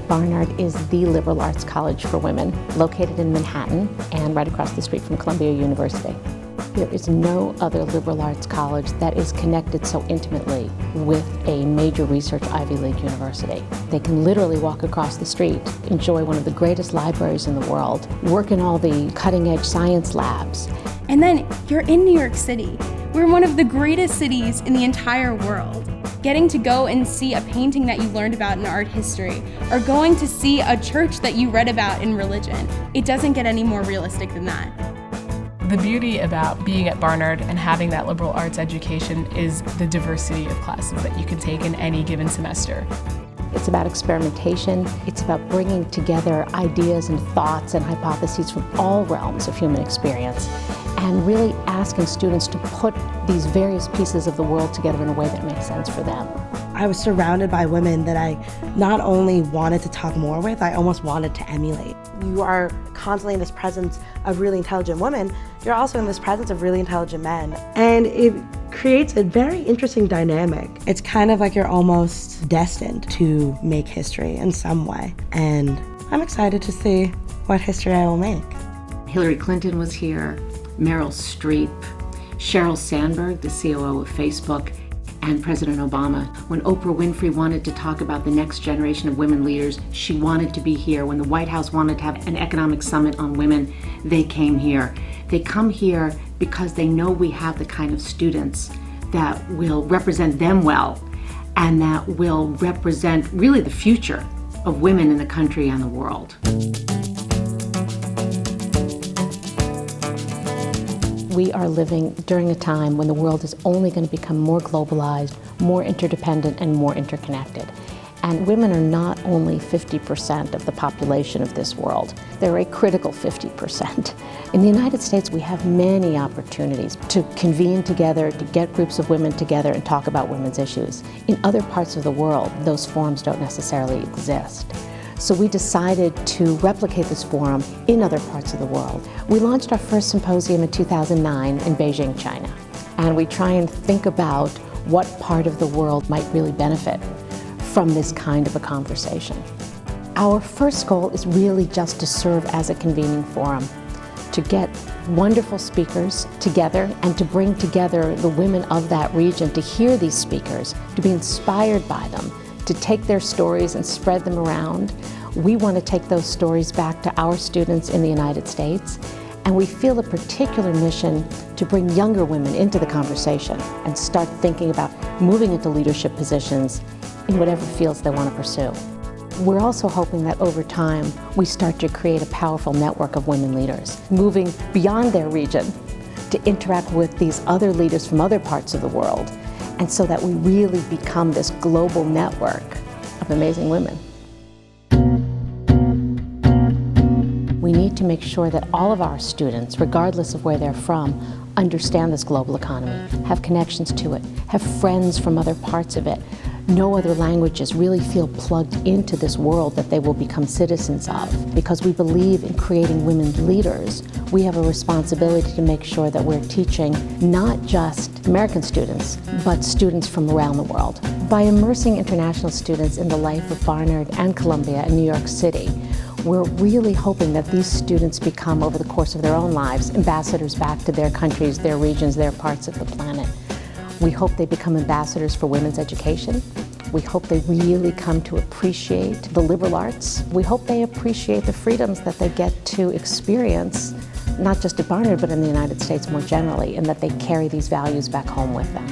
Barnard is the liberal arts college for women, located in Manhattan and right across the street from Columbia University. There is no other liberal arts college that is connected so intimately with a major research Ivy League university. They can literally walk across the street, enjoy one of the greatest libraries in the world, work in all the cutting-edge science labs. And then you're in New York City. We're one of the greatest cities in the entire world. Getting to go and see a painting that you learned about in art history, or going to see a church that you read about in religion, it doesn't get any more realistic than that. The beauty about being at Barnard and having that liberal arts education is the diversity of classes that you can take in any given semester. It's about experimentation. It's about bringing together ideas and thoughts and hypotheses from all realms of human experience, and really asking students to put these various pieces of the world together in a way that makes sense for them. I was surrounded by women that I not only wanted to talk more with, I almost wanted to emulate. You are constantly in this presence of really intelligent women. You're also in this presence of really intelligent men. And it creates a very interesting dynamic. It's kind of like you're almost destined to make history in some way. And I'm excited to see what history I will make. Hillary Clinton was here, Meryl Streep, Sheryl Sandberg, the COO of Facebook, and President Obama. When Oprah Winfrey wanted to talk about the next generation of women leaders, she wanted to be here. When the White House wanted to have an economic summit on women, they came here. They come here because they know we have the kind of students that will represent them well and that will represent really the future of women in the country and the world. We are living during a time when the world is only going to become more globalized, more interdependent, and more interconnected. And women are not only 50% of the population of this world, they're a critical 50%. In the United States, we have many opportunities to convene together, to get groups of women together and talk about women's issues. In other parts of the world, those forums don't necessarily exist. So we decided to replicate this forum in other parts of the world. We launched our first symposium in 2009 in Beijing, China. And we try and think about what part of the world might really benefit from this kind of a conversation. Our first goal is really just to serve as a convening forum, to get wonderful speakers together and to bring together the women of that region to hear these speakers, to be inspired by them, to take their stories and spread them around. We want to take those stories back to our students in the United States, and we feel a particular mission to bring younger women into the conversation and start thinking about moving into leadership positions in whatever fields they want to pursue. We're also hoping that over time, we start to create a powerful network of women leaders, moving beyond their region to interact with these other leaders from other parts of the world, and so that we really become this global network of amazing women. We need to make sure that all of our students, regardless of where they're from, understand this global economy, have connections to it, have friends from other parts of it, know other languages, really feel plugged into this world that they will become citizens of. Because we believe in creating women leaders, we have a responsibility to make sure that we're teaching not just American students, but students from around the world. By immersing international students in the life of Barnard and Columbia and New York City, we're really hoping that these students become, over the course of their own lives, ambassadors back to their countries, their regions, their parts of the planet. We hope they become ambassadors for women's education. We hope they really come to appreciate the liberal arts. We hope they appreciate the freedoms that they get to experience, not just at Barnard, but in the United States more generally, and that they carry these values back home with them.